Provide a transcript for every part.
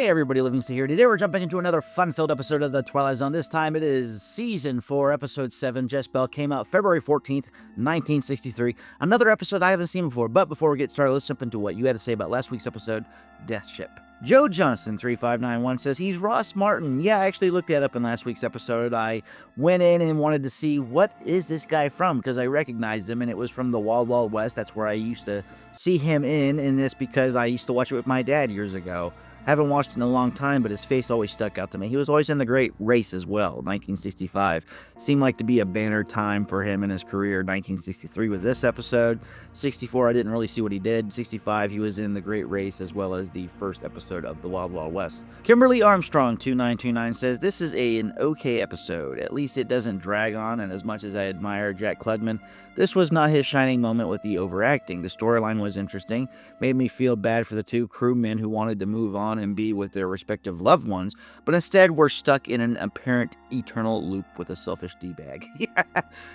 Hey everybody, Livingston here. Today we're jumping into another fun-filled episode of the Twilight Zone. This time it is Season 4, Episode 7. Jess-Belle came out February 14th, 1963. Another episode I haven't seen before, but before we get started, let's jump into what you had to say about last week's episode, Death Ship. Joe Johnson 3591 says he's Ross Martin. Yeah, I actually looked that up in last week's episode. I went in and wanted to see what is this guy from, because I recognized him, and it was from the Wild Wild West. That's where I used to see him in this because I used to watch it with my dad years ago. Haven't watched it in a long time, but his face always stuck out to me. He was always in The Great Race as well, 1965. Seemed like to be a banner time for him in his career. 1963 was this episode. 64, I didn't really see what he did. 65, he was in The Great Race as well as the first episode of The Wild Wild West. Kimberly Armstrong 2929 says, this is an okay episode. At least it doesn't drag on, and as much as I admire Jack Klugman, this was not his shining moment with the overacting. The storyline was interesting, made me feel bad for the two crewmen who wanted to move on and be with their respective loved ones, but instead were stuck in an apparent eternal loop with a selfish D-bag.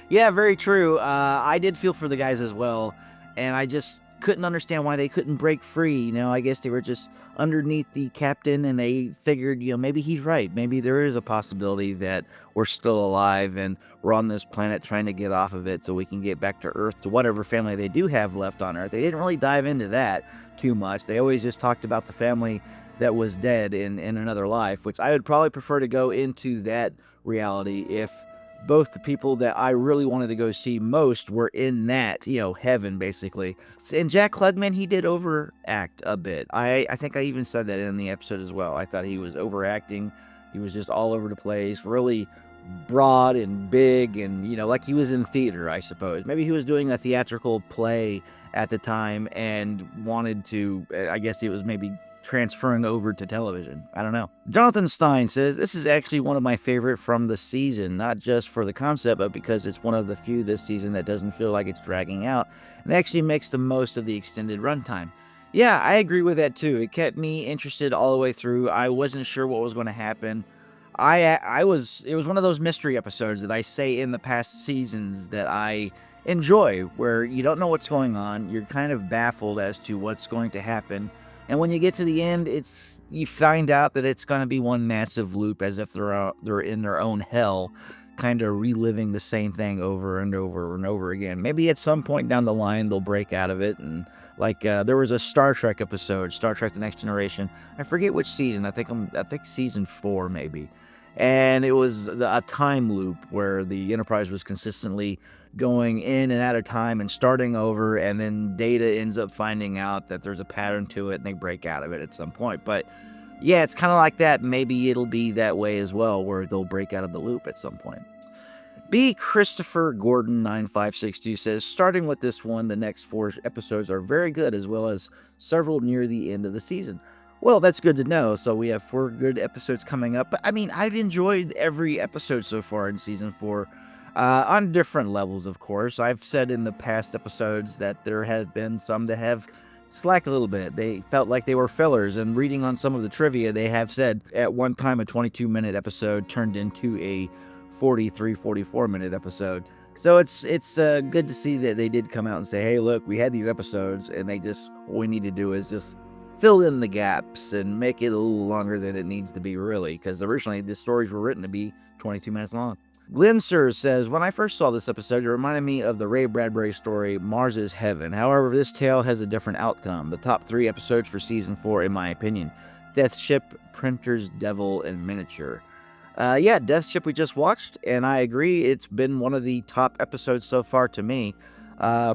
Yeah, very true. I did feel for the guys as well, and I just couldn't understand why they couldn't break free. You know, I guess they were just underneath the captain, and they figured, you know, maybe he's right. Maybe there is a possibility that we're still alive and we're on this planet trying to get off of it so we can get back to Earth, to whatever family they do have left on Earth. They didn't really dive into that too much. They always just talked about the family that was dead in another life, which I would probably prefer to go into that reality if both the people that I really wanted to go see most were in that, you know, heaven, basically. And Jack Klugman, he did overact a bit. I think I even said that in the episode as well. I thought he was overacting. He was just all over the place, really broad and big, and, you know, like he was in theater, I suppose. Maybe he was doing a theatrical play at the time and wanted to, I guess it was maybe transferring over to television. I don't know. Jonathan Stein says, this is actually one of my favorite from the season, not just for the concept, but because it's one of the few this season that doesn't feel like it's dragging out and actually makes the most of the extended runtime. Yeah, I agree with that too. It kept me interested all the way through. I wasn't sure what was going to happen. It was one of those mystery episodes that I say in the past seasons that I enjoy, where you don't know what's going on. You're kind of baffled as to what's going to happen. And when you get to the end, you find out that it's going to be one massive loop, as if they're in their own hell, kind of reliving the same thing over and over and over again. Maybe at some point down the line, they'll break out of it. And like there was a Star Trek episode, Star Trek: The Next Generation. I forget which season. I think season 4 maybe. And it was a time loop where the Enterprise was consistently going in and out of time and starting over, and then Data ends up finding out that there's a pattern to it and they break out of it at some point. But yeah, it's kind of like that. Maybe it'll be that way as well, where they'll break out of the loop at some point. B. Christopher Gordon 9562 says, starting with this one, the next 4 episodes are very good, as well as several near the end of the season. Well, that's good to know. So we have 4 good episodes coming up. But I mean, I've enjoyed every episode so far in season 4. On different levels, of course. I've said in the past episodes that there have been some that have slacked a little bit. They felt like they were fillers, and reading on some of the trivia, they have said at one time a 22-minute episode turned into a 43, 44-minute episode. So it's good to see that they did come out and say, hey, look, we had these episodes, and what we need to do is just fill in the gaps and make it a little longer than it needs to be, really, because originally the stories were written to be 22 minutes long. Glenn Sir says, when I first saw this episode, it reminded me of the Ray Bradbury story, Mars is Heaven. However, this tale has a different outcome. The top 3 episodes for season 4, in my opinion: Death Ship, Printer's Devil, and Miniature. Yeah, Death Ship we just watched, and I agree, it's been one of the top episodes so far to me.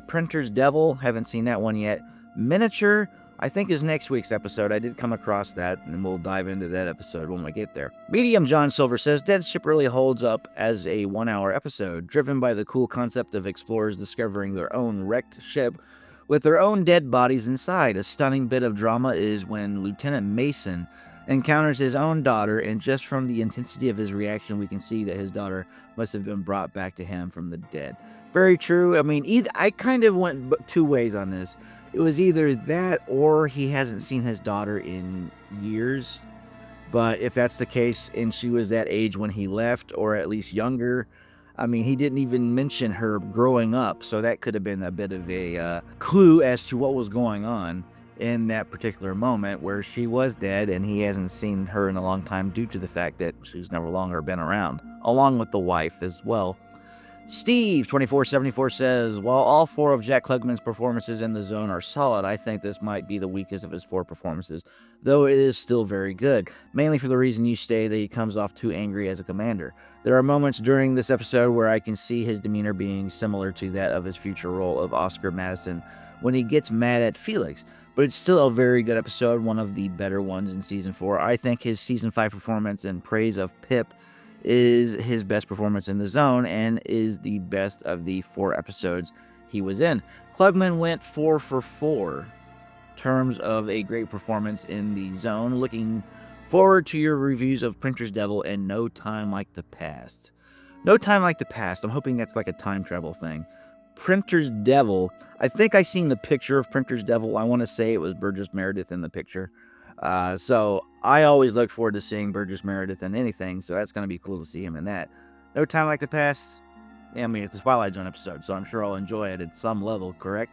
Printer's Devil, haven't seen that one yet. Miniature, I think, is next week's episode. I did come across that, and we'll dive into that episode when we get there. Medium John Silver says, Death Ship really holds up as a 1-hour episode, driven by the cool concept of explorers discovering their own wrecked ship with their own dead bodies inside. A stunning bit of drama is when Lieutenant Mason encounters his own daughter, and just from the intensity of his reaction, we can see that his daughter must have been brought back to him from the dead. Very true. I mean, I kind of went 2 ways on this. It was either that or he hasn't seen his daughter in years. But if that's the case, and she was that age when he left, or at least younger, I mean, he didn't even mention her growing up. So that could have been a bit of a clue as to what was going on. in that particular moment where she was dead and he hasn't seen her in a long time due to the fact that she's never longer been around, along with the wife as well. Steve 2474 says, while all 4 of Jack Klugman's performances in The Zone are solid, I think this might be the weakest of his 4 performances, though it is still very good, mainly for the reason you state that he comes off too angry as a commander. There are moments during this episode where I can see his demeanor being similar to that of his future role of Oscar Madison when he gets mad at Felix, but it's still a very good episode, one of the better ones in Season 4. I think his Season 5 performance in praise of Pip is his best performance in The Zone and is the best of the 4 episodes he was in. Klugman went 4 for 4 terms of a great performance in The Zone. Looking forward to your reviews of Printer's Devil and No Time Like the Past. No Time Like the Past, I'm hoping that's like a time travel thing. Printer's Devil, I think I seen the picture of Printer's Devil. I want to say it was Burgess Meredith in the picture. So I always look forward to seeing Burgess Meredith in anything, so that's going to be cool to see him in that. No Time Like the Past, I mean, it's the Twilight Zone episode, so I'm sure I'll enjoy it at some level, correct?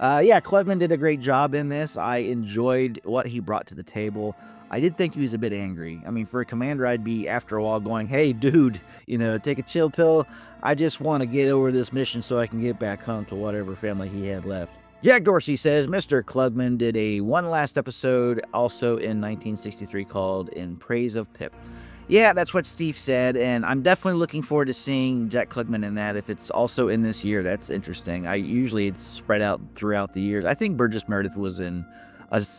Yeah, Klugman did a great job in this. I enjoyed what he brought to the table. I did think he was a bit angry. I mean, for a commander, I'd be, after a while, going, hey, dude, take a chill pill. I just want to get over this mission so I can get back home to whatever family he had left. Jack Dorsey says, Mr. Klugman did a one last episode also in 1963 called In Praise of Pip. Yeah, that's what Steve said, and I'm definitely looking forward to seeing Jack Klugman in that. If it's also in this year, that's interesting. Usually it's spread out throughout the years. I think Burgess Meredith was in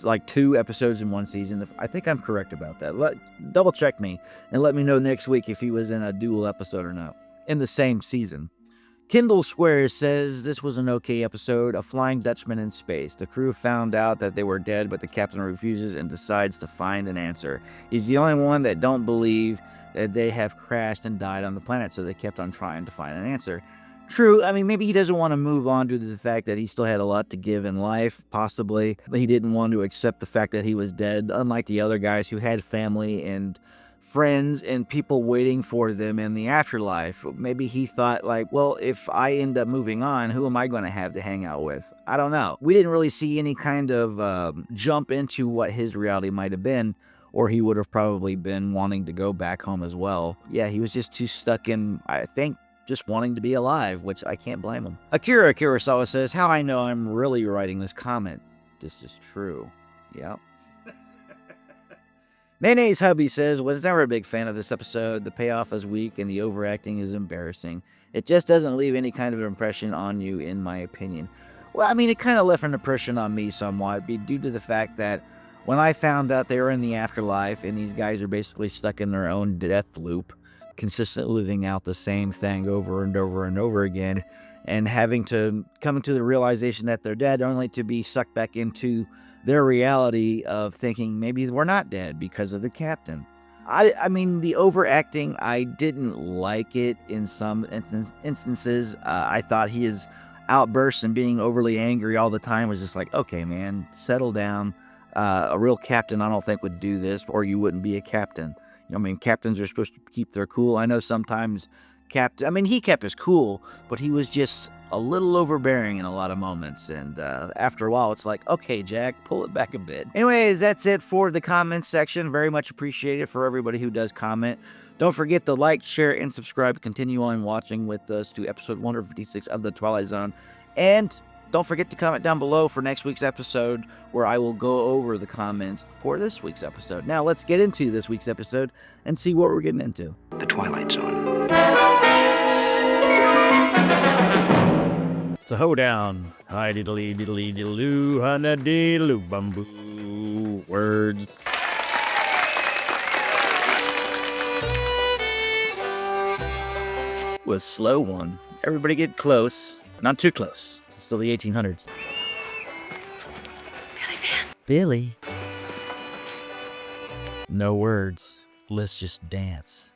like 2 episodes in one season. I think I'm correct about that. Double check me and let me know next week if he was in a dual episode or not in the same season. Kindle Squares says this was an okay episode, a Flying Dutchman in space. The crew found out that they were dead, but the captain refuses and decides to find an answer. He's the only one that don't believe that they have crashed and died on the planet, so they kept on trying to find an answer. True, I mean, maybe he doesn't want to move on due to the fact that he still had a lot to give in life, possibly. But he didn't want to accept the fact that he was dead, unlike the other guys who had family and friends and people waiting for them in the afterlife. Maybe he thought like, well, if I end up moving on, who am I going to have to hang out with? I don't know. We didn't really see any kind of jump into what his reality might have been, or he would have probably been wanting to go back home as well. Yeah, he was just too stuck in, I think, just wanting to be alive, which I can't blame him. Akira Kurosawa says, how I know I'm really writing this comment. This is true. Yep. Mayonnaise Hubby says, was never a big fan of this episode. The payoff is weak and the overacting is embarrassing. It just doesn't leave any kind of impression on you, in my opinion. Well, I mean, it kind of left an impression on me somewhat, due to the fact that when I found out they were in the afterlife and these guys are basically stuck in their own death loop, consistently living out the same thing over and over and over again, and having to come to the realization that they're dead only to be sucked back into their reality of thinking maybe we're not dead because of the captain. I mean, the overacting, I didn't like it in some instances. I thought his outbursts and being overly angry all the time was just like, okay, man, settle down. A real captain, I don't think, would do this, or you wouldn't be a captain. I mean, captains are supposed to keep their cool. I know sometimes he kept his cool, but he was just a little overbearing in a lot of moments. And after a while, it's like, okay, Jack, pull it back a bit. Anyways, that's it for the comments section. Very much appreciated for everybody who does comment. Don't forget to like, share, and subscribe. Continue on watching with us to episode 156 of The Twilight Zone. And don't forget to comment down below for next week's episode, where I will go over the comments for this week's episode. Now, let's get into this week's episode and see what we're getting into. The Twilight Zone. It's a hoedown. Hi diddly diddly diddloo, hana diddloo bamboo. Words. Was slow one. Everybody get close. Not too close. It's still the 1800s. Billy Man. Billy. No words. Let's just dance.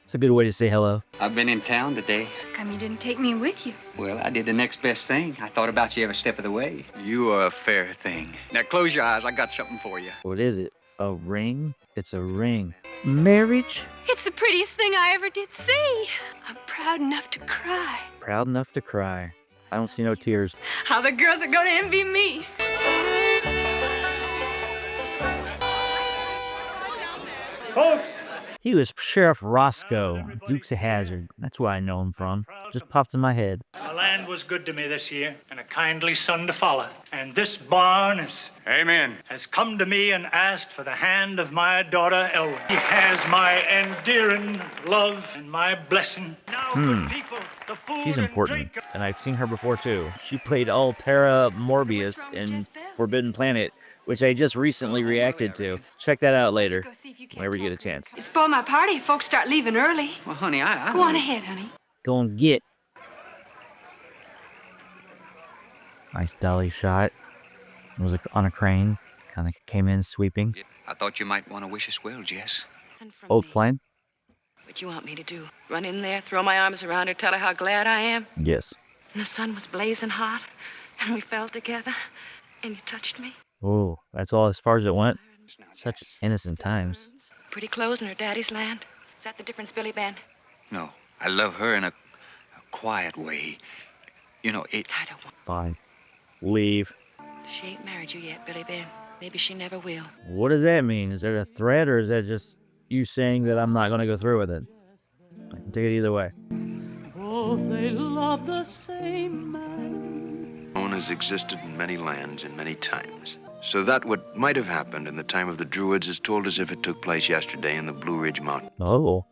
It's a good way to say hello. I've been in town today. How come you didn't take me with you? Well, I did the next best thing. I thought about you every step of the way. You are a fair thing. Now close your eyes. I got something for you. What is it? A ring? It's a ring. Marriage? It's the prettiest thing I ever did see. I'm proud enough to cry. Proud enough to cry. I don't see no tears. How the girls are gonna envy me. Folks, He was Sheriff Roscoe, Dukes of Hazzard. That's where I know him from. Just popped in my head. the land was good to me this year, and a kindly son to follow. And this barn has come to me and asked for the hand of my daughter Elwyn. He has my endearing love and my blessing. Now, good people, the food She's and important, drink. and I've seen her before too. She played Altera Morbius in Forbidden Planet, which I just recently reacted to. Check that out later, whenever you get a chance. You spoil my party if folks start leaving early. Well, honey, I Go on ahead, honey. Go and get. Nice dolly shot. It was on a crane. Kind of came in sweeping. I thought you might want to wish us well, Jess. Old flame? What you want me to do? Run in there, throw my arms around her, tell her how glad I am? Yes. And the sun was blazing hot, and we fell together, and you touched me. Oh, that's all as far as it went? Such innocent times. Pretty clothes in her daddy's land. Is that the difference, Billy Ben? No, I love her in a quiet way. You know, I don't want... Fine. Leave. She ain't married you yet, Billy Ben. Maybe she never will. What does that mean? Is that a threat, or is that just you saying that I'm not going to go through with it? I can take it either way. Both they love the same man. Known has existed in many lands in many times. So that what might have happened in the time of the Druids is told as if it took place yesterday in the Blue Ridge Mountains. Oh.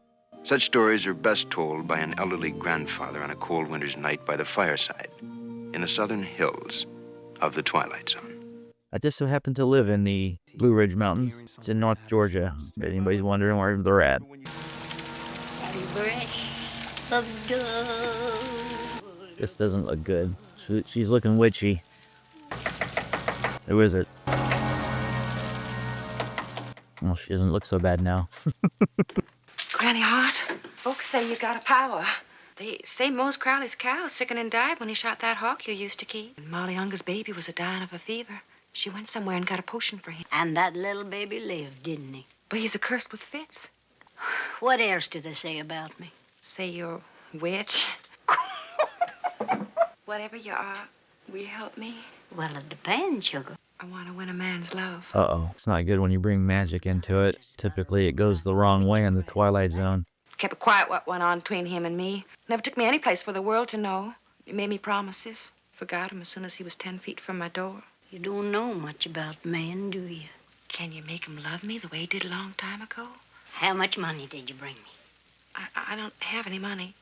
Such stories are best told by an elderly grandfather on a cold winter's night by the fireside in the southern hills of the Twilight Zone. I just so happen to live in the Blue Ridge Mountains. It's in North Georgia, if anybody's wondering where they're at. This doesn't look good. She's looking witchy. Who is it? Well, she doesn't look so bad now. Granny Hart, folks say you got a power. They say Mose Crowley's cow sickened died when he shot that hawk you used to keep. And Molly Younger's baby was a-dying of a fever. She went somewhere and got a potion for him. And that little baby lived, didn't he? But he's a-cursed with fits. What else do they say about me? Say you're a witch. Whatever you are, will you help me? Well, it depends, sugar. I want to win a man's love. Uh-oh. It's not good when you bring magic into it. Typically, it goes the wrong way in the Twilight Zone. Kept it quiet what went on between him and me. Never took me any place for the world to know. He made me promises. Forgot him as soon as he was 10 feet from my door. You don't know much about men, do you? Can you make him love me the way he did a long time ago? How much money did you bring me? I don't have any money.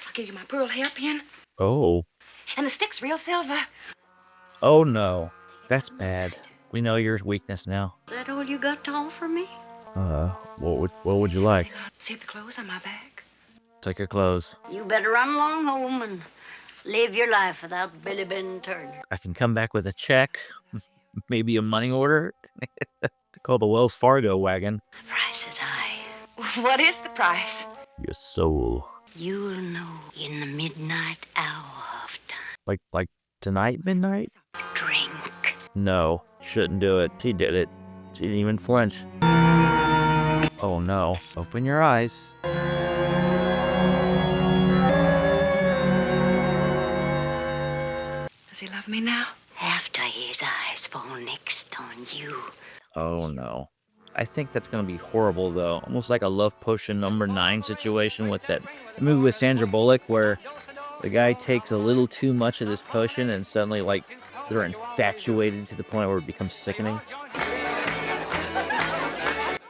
I'll give you my pearl hairpin. Oh. And the stick's real silver. Oh, no. That's bad. We know your weakness now. Is that all you got to offer me? What would you like? See the clothes on my back? Take your clothes. You better run along home and live your life without Billy Ben Turner. I can come back with a check. Maybe a money order. Call the Wells Fargo wagon. The price is high. What is the price? Your soul. You'll know in the midnight hour of time. Like tonight, midnight? Drink. No, shouldn't do it. She did it. She didn't even flinch. Oh no. Open your eyes. Does he love me now? After his eyes fall next on you. Oh no. I think that's gonna be horrible though. Almost like a Love Potion number 9 situation with that movie with Sandra Bullock where the guy takes a little too much of this potion and suddenly like they're infatuated to the point where it becomes sickening.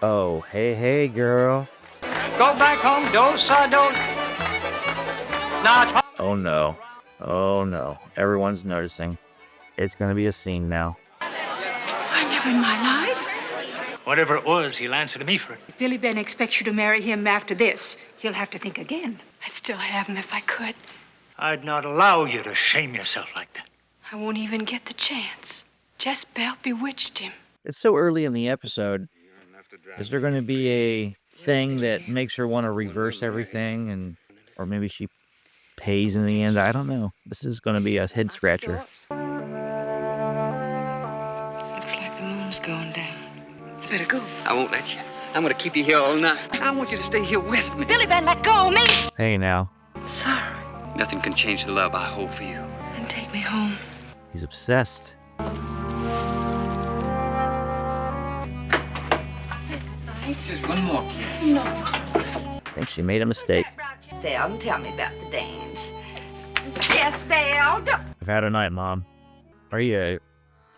Oh, hey girl. Go back home, don't. Now it's Oh no. Oh no. Everyone's noticing. It's gonna be a scene now. I never in my life. whatever it was, he'll answer to me for it. If Billy Ben expects you to marry him after this, he'll have to think again. I'd still have him if I could. I'd not allow you to shame yourself like that. I won't even get the chance. Jess-Belle bewitched him. It's so early in the episode. Is there going to be a thing that makes her want to reverse everything, and or maybe she pays in the end? I don't know. This is going to be a head scratcher. Looks like the moon's going down. You better go. I won't let you. I'm gonna keep you here all night. I want you to stay here with me. Billy Ben, let go of me! Hey now. Sorry. Nothing can change the love I hold for you. And take me home. He's obsessed. right. Just one more kiss. No. I think she made a mistake. Jess-Belle, tell me about the dance. Jess-Belle, don't... I've had a night, Mom. Are you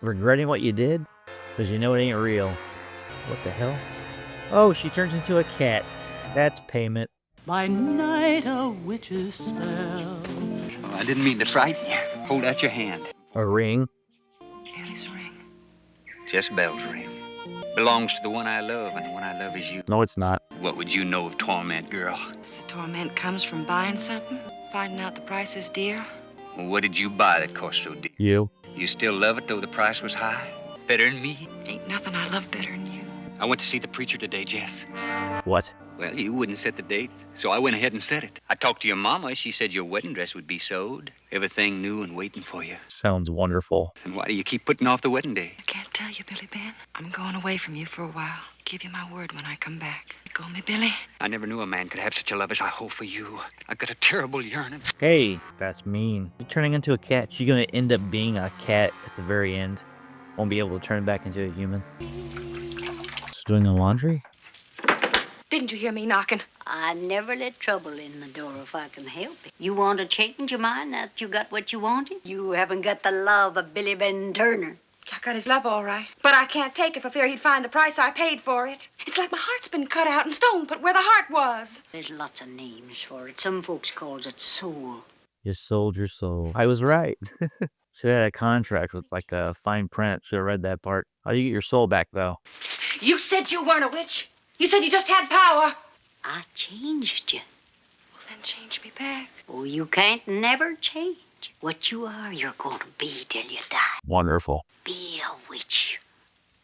regretting what you did? Because you know it ain't real. What the hell? Oh, she turns into a cat. That's payment. By night a witch's spell. Oh, I didn't mean to frighten you. Hold out your hand. A ring? Ellie's ring. Jess-Belle's ring. Belongs to the one I love, and the one I love is you. No, it's not. What would you know of torment, girl? The torment comes from buying something, finding out the price is dear. Well, what did you buy that cost so dear? You? You still love it, though the price was high? Better than me? Ain't nothing I love better than you. I went to see the preacher today, Jess. What? Well, you wouldn't set the date, so I went ahead and set it. I talked to your mama. She said your wedding dress would be sewed. Everything new and waiting for you. Sounds wonderful. And why do you keep putting off the wedding day? I can't tell you, Billy Ben. I'm going away from you for a while. Give you my word when I come back. You call me Billy? I never knew a man could have such a love as I hold for you. I've got a terrible yearning. Hey, that's mean. You're turning into a cat. She's gonna end up being a cat at the very end. Won't be able to turn back into a human. She's doing the laundry? Didn't you hear me knocking? I never let trouble in the door if I can help it. You want to change your mind now that you got what you wanted? You haven't got the love of Billy Ben Turner. I got his love all right. But I can't take it for fear he'd find the price I paid for it. It's like my heart's been cut out and stone put where the heart was. There's lots of names for it. Some folks calls it soul. You sold your soul. I was right. Should have had a contract with like a fine print. Should have read that part. How do you get your soul back though? You said you weren't a witch. You said you just had power. I changed you. Well, then change me back. Oh, you can't never change. What you are, you're going to be till you die. Wonderful. Be a witch.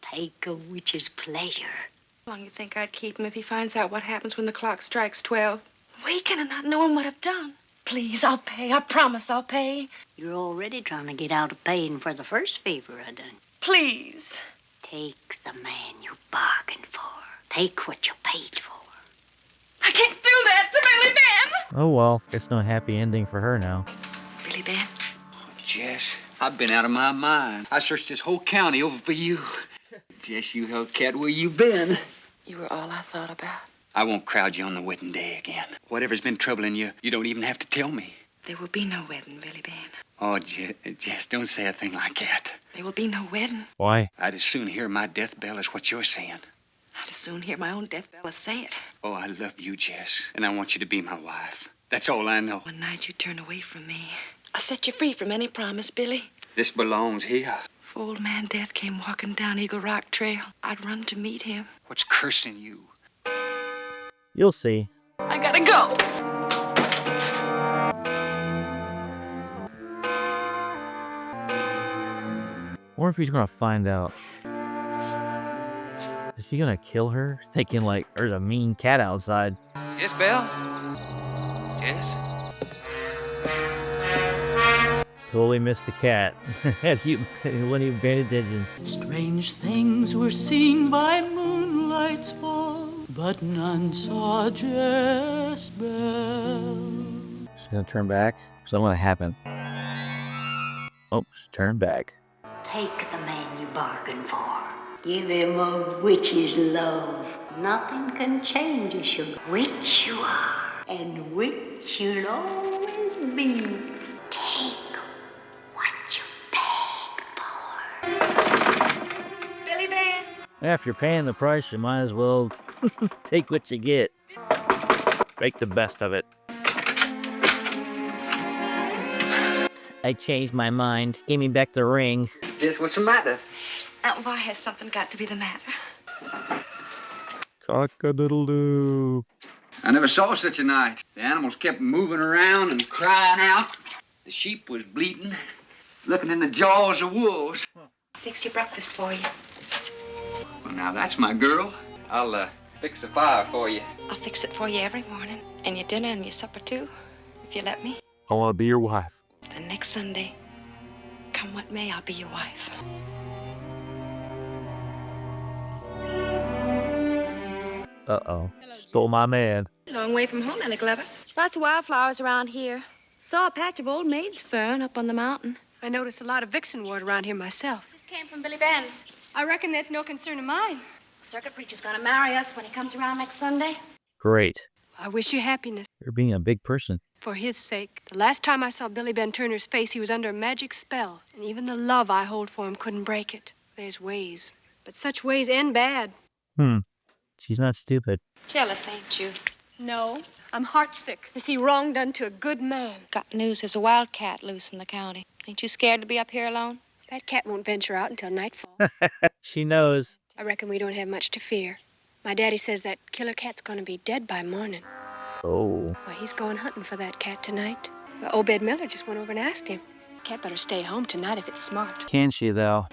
Take a witch's pleasure. How long you think I'd keep him if he finds out what happens when the clock strikes 12? Waking and not knowing what I've done. Please, I'll pay. I promise I'll pay. You're already trying to get out of paying for the first favor I done. Please. Take the man you bargained for. Take what you paid for. I can't do that to Billy Ben. Oh well, it's no happy ending for her now. Billy Ben? Jess, I've been out of my mind. I searched this whole county over for you. Jess, you hellcat, where you been? You were all I thought about. I won't crowd you on the wedding day again. Whatever's been troubling you, you don't even have to tell me. There will be no wedding, Billy Ben. Oh, Jess, don't say a thing like that. There will be no wedding. Why? I'd as soon hear my death bell as what you're saying. I'd as soon hear my own death bell as say it. Oh, I love you, Jess, and I want you to be my wife. That's all I know. One night you turn away from me. I'll set you free from any promise, Billy. This belongs here. If old man Death came walking down Eagle Rock Trail, I'd run to meet him. What's cursing you? You'll see. I gotta go. Or if he's gonna find out. Is he gonna kill her? He's thinking like there's a mean cat outside. Jess-Belle? Jess? Totally missed the cat. He wouldn't even pay attention. Strange things were seen by moonlight's fall, but none saw Jess-Belle. She's gonna turn back. Something gonna happen. Oh, she turned back. Take the man you bargained for. Give him a witch's love. Nothing can change you, sugar. Witch you are, and witch you'll always be. Take what you paid for. Billy Ben. Yeah, if you're paying the price, you might as well take what you get. Make the best of it. I changed my mind. Give me back the ring. Jess, what's the matter? Why has something got to be the matter? Cock-a-doodle-doo. I never saw such a night. The animals kept moving around and crying out. The sheep was bleating, looking in the jaws of wolves. Fix your breakfast for you. Well, now that's my girl. I'll fix a fire for you. I'll fix it for you every morning. And your dinner and your supper, too, if you let me. I want to be your wife. The next Sunday, come what may, I'll be your wife. Uh-oh. Stole my man. Long way from home, Ellie Glover. Lots of wildflowers around here. Saw a patch of old maid's fern up on the mountain. I noticed a lot of vixenwort around here myself. This came from Billy Ben's. I reckon that's no concern of mine. circuit preacher's gonna marry us when he comes around next Sunday. Great. I wish you happiness. You're being a big person. For his sake. The last time I saw Billy Ben Turner's face, he was under a magic spell. And even the love I hold for him couldn't break it. There's ways. But such ways end bad. She's not stupid. Jealous, ain't you? No. I'm heartsick to see wrong done to a good man. Got news, there's a wildcat loose in the county. Ain't you scared to be up here alone? That cat won't venture out until nightfall. She knows. I reckon we don't have much to fear. My daddy says that killer cat's gonna be dead by morning. Oh. Well, he's going hunting for that cat tonight. Well, Obed Miller just went over and asked him. Cat better stay home tonight if it's smart. Can she, though?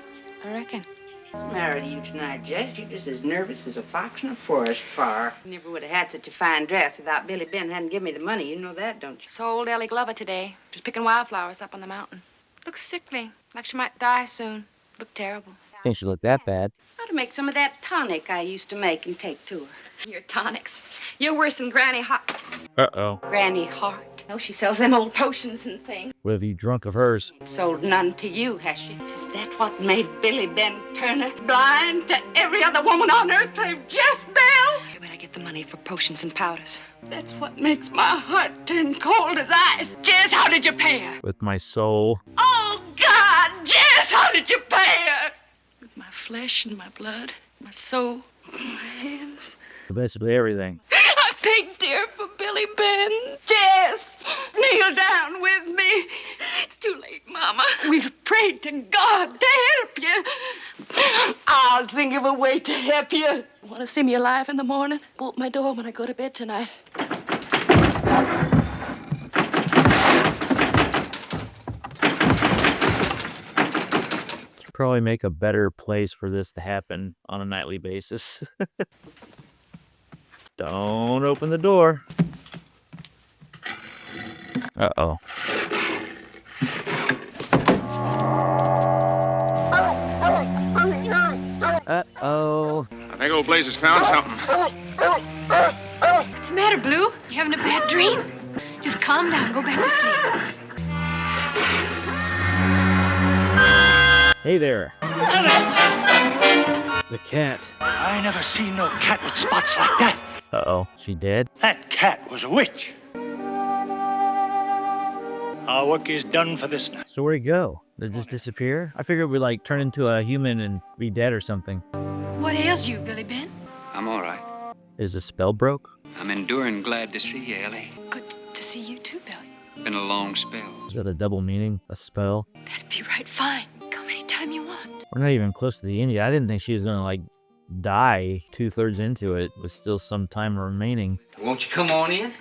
I reckon. What's the matter with you tonight, Jess? You're just as nervous as a fox in a forest fire. Never would have had such a fine dress without Billy Ben hadn't given me the money. You know that, don't you? Sold Ellie Glover today. She was picking wildflowers up on the mountain. Looks sickly, like she might die soon. Looked terrible. Think she looked that bad. Ought to make some of that tonic I used to make and take to her. Your tonics. You're worse than Granny Hart. Uh-oh. Granny Hart. No, she sells them old potions and things. What have you drunk of hers? Sold none to you, has she? Is that what made Billy Ben Turner blind to every other woman on earth save Jess-Belle? You better get the money for potions and powders. That's what makes my heart turn cold as ice. Jess, how did you pay her? With my soul. Oh, God! Jess, how did you pay her? With my flesh and my blood, my soul, my hands. Basically everything. I paid dear for Billy Ben. Jess, kneel down with me. It's too late, Mama. We'll pray to God to help you. I'll think of a way to help you. Want to see me alive in the morning? Bolt my door when I go to bed tonight. Should probably make a better place for this to happen on a nightly basis. Don't open the door. Uh-oh. Uh-oh. I think old Blaze has found something. What's the matter, Blue? You having a bad dream? Just calm down. Go back to sleep. Hey there. The cat. I never seen no cat with spots like that. Uh-oh. She dead? That cat was a witch. Our work is done for this night. So where'd he go? Did it just disappear? I figured we'd like turn into a human and be dead or something. What ails you, Billy Ben? I'm all right. Is the spell broke? I'm enduring glad to see you, Ellie. Good to see you too, Billy. Been a long spell. Is that a double meaning? A spell? That'd be right fine. Come anytime you want. We're not even close to the end yet. I didn't think she was gonna like die 2/3 into it with still some time remaining. Won't you come on in?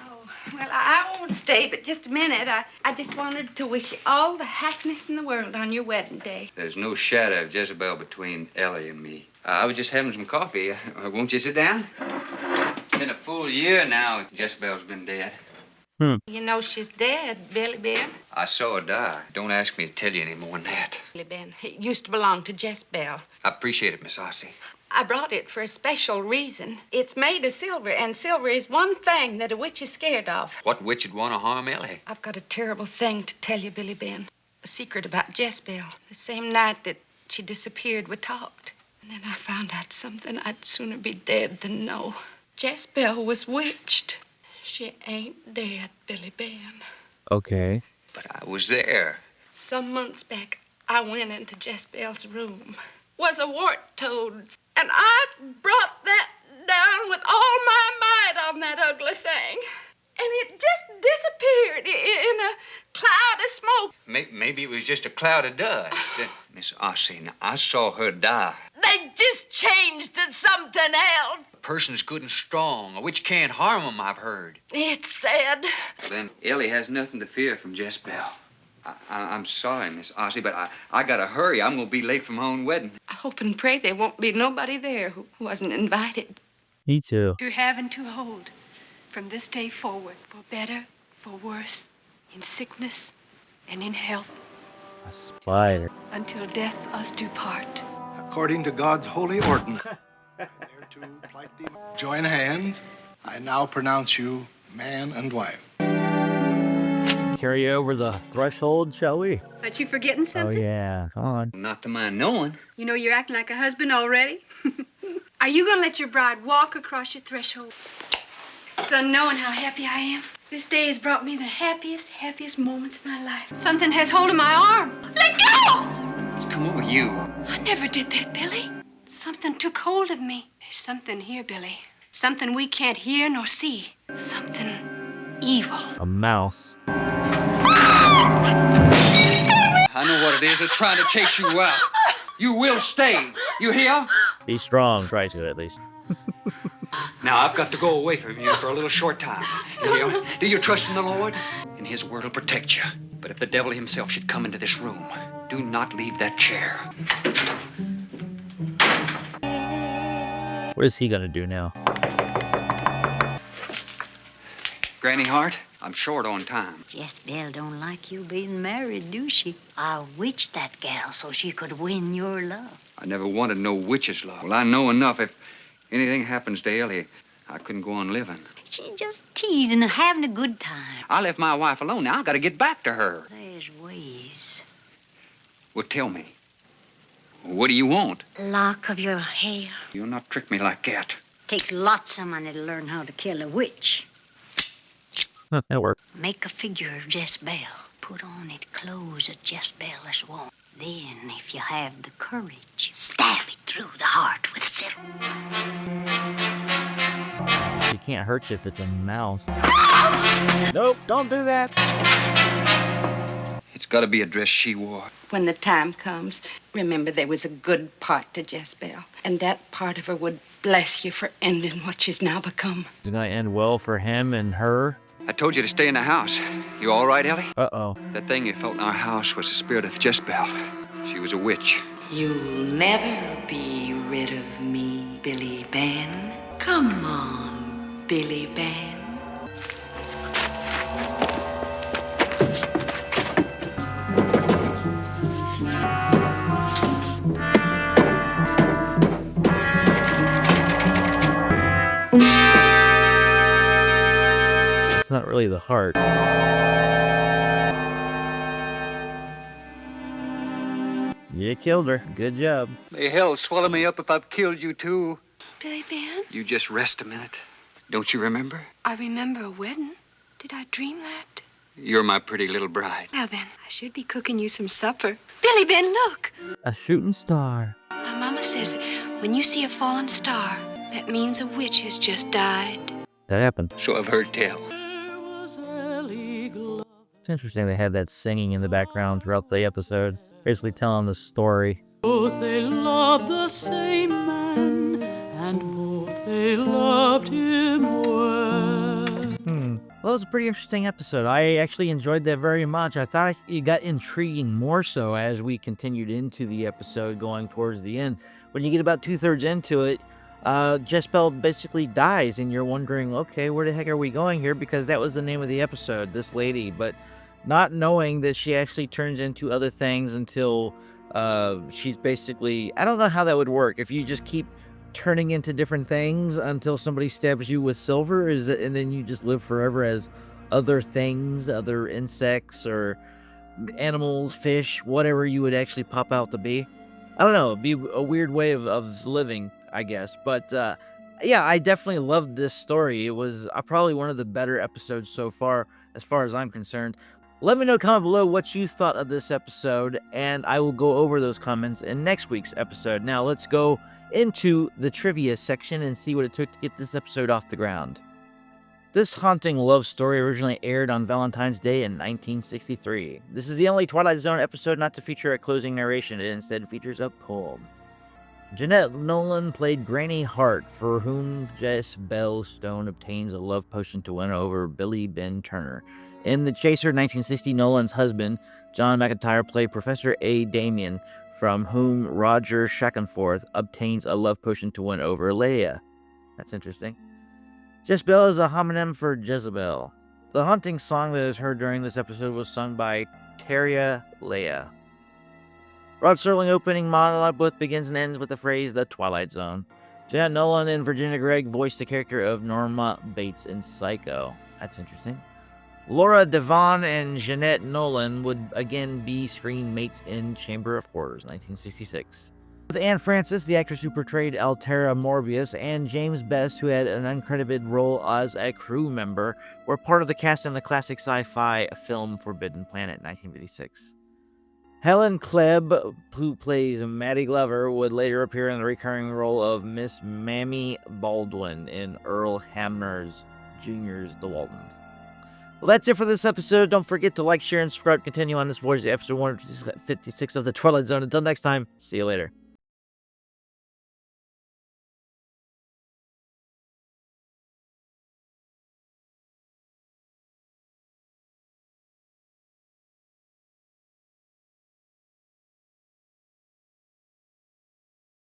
Well, I won't stay but just a minute. I just wanted to wish you all the happiness in the world on your wedding day. There's no shadow of Jezebel between Ellie and me. I was just having some coffee. Won't you sit down? Been a full year now Jezebel's been dead. You know she's dead, Billy Ben. I saw her die. Don't ask me to tell you any more than that. Billy Ben. It used to belong to Jess-Belle. I appreciate it, Miss Ossie. I brought it for a special reason. It's made of silver, and silver is one thing that a witch is scared of. What witch would want to harm Ellie? I've got a terrible thing to tell you, Billy Ben. A secret about Jess-Belle. The same night that she disappeared, we talked. And then I found out something I'd sooner be dead than know. Jess-Belle was witched. She ain't dead, Billy Ben. Okay. But I was there. Some months back, I went into Jess-Belle's room. Was a wart toad. And I brought that down with all my might on that ugly thing. And it just disappeared in a cloud of smoke. Maybe it was just a cloud of dust. Miss Ossie, now, I saw her die. They just changed to something else. A person's good and strong. A witch can't harm them, I've heard. It's sad. Well, then Ellie has nothing to fear from Jess-Belle. I'm sorry, Miss Ossie, but I gotta hurry. I'm gonna be late for my own wedding. I hope and pray there won't be nobody there who wasn't invited. Me too. To have and to hold. From this day forward, for better, for worse, in sickness and in health, A spider. until death us do part. According to God's holy ordinance, thereto plight thee. Join hands. I now pronounce you man and wife. Carry over the threshold, shall we? But you forgetting Oh something? yeah, come on. Not to my knowing. You know you're acting like a husband already? I Are you gonna let your bride walk across your threshold without knowing how happy I am? This day has brought me the happiest moments of my life. Something has hold of my arm. Let go! What's come over you? I never did that, Billy. Something took hold of me. There's something here, Billy. Something we can't hear nor see. Something evil. A mouse. I know what it is. It's trying to chase you out. You will stay. You hear? Be strong. Try to, at least. Now, I've got to go away from you for a little short time. You hear? Do you trust in the Lord? And his word will protect you. But if the devil himself should come into this room, do not leave that chair. What is he gonna do now? Granny Hart, I'm short on time. Jess-Belle don't like you being married, do she? I witched that gal so she could win your love. I never wanted no witch's love. Well, I know enough. If anything happens to Ellie, I couldn't go on living. She just teasing and having a good time. I left my wife alone. Now I gotta get back to her. There's ways. Well, tell me. What do you want? Lock of your hair. You'll not trick me like that. Takes lots of money to learn how to kill a witch. That worked. Make a figure of Jess-Belle. Put on it clothes that Jess-Belle has worn. Then, if you have the courage, stab it through the heart with silver. You can't hurt you if it's a mouse. Nope, don't do that. It's gotta be a dress she wore. When the time comes, remember there was a good part to Jess-Belle, and that part of her would bless you for ending what she's now become. Did I end well for him and her? I told you to stay in the house. You all right, Ellie? Uh-oh. That thing you felt in our house was the spirit of Jess-Belle. She was a witch. You'll never be rid of me, Billy Ben. Come on, Billy Ben. It's not really the heart. You killed her. Good job. May hell swallow me up if I've killed you, too. Billy Ben, You just rest a minute. Don't you remember? I remember a wedding. Did I dream that? You're my pretty little bride. Well then, I should be cooking you some supper. Billy Ben, look! A shooting star. My mama says that when you see a fallen star, that means a witch has just died. That happened. So I've heard tell. It's interesting they had that singing in the background throughout the episode, basically telling the story. Both they loved the same man, and both they loved him well. Well, it was a pretty interesting episode. I actually enjoyed that very much. I thought it got intriguing more so as we continued into the episode going towards the end. When you get about 2/3 into it, Jess-Belle basically dies, and you're wondering, okay, where the heck are we going here? Because that was the name of the episode, this lady. But not knowing that she actually turns into other things until she's basically... I don't know how that would work. If you just keep turning into different things until somebody stabs you with silver, and then you just live forever as other things, other insects or animals, fish, whatever you would actually pop out to be. I don't know. It'd be a weird way of living, I guess. But yeah, I definitely loved this story. It was probably one of the better episodes so far as I'm concerned. Let me know, comment below what you thought of this episode, and I will go over those comments in next week's episode. Now, let's go into the trivia section and see what it took to get this episode off the ground. This haunting love story originally aired on Valentine's Day in 1963. This is the only Twilight Zone episode not to feature a closing narration. It instead features a poem. Jeanette Nolan played Granny Hart, for whom Jess-Belle Stone obtains a love potion to win over Billy Ben Turner. In The Chaser 1960, Nolan's husband, John McIntyre, played Professor A. Damien, from whom Roger Shackenforth obtains a love potion to win over Leia. That's interesting. Jess-Belle is a homonym for Jezebel. The haunting song that is heard during this episode was sung by Teria Leia. Rod Serling opening monologue both begins and ends with the phrase, "The Twilight Zone." Jeanette Nolan and Virginia Gregg voiced the character of Norma Bates in Psycho. That's interesting. Laura Devon and Jeanette Nolan would again be screen mates in Chamber of Horrors, 1966. With Anne Francis, the actress who portrayed Altera Morbius, and James Best, who had an uncredited role as a crew member, were part of the cast in the classic sci-fi film Forbidden Planet, 1956. Helen Klebb, who plays Maddie Glover, would later appear in the recurring role of Miss Mammy Baldwin in Earl Hamner's Jr.'s The Waltons. Well, that's it for this episode. Don't forget to like, share, and subscribe. Continue on this voyage to episode 156 of the Twilight Zone. Until next time, see you later.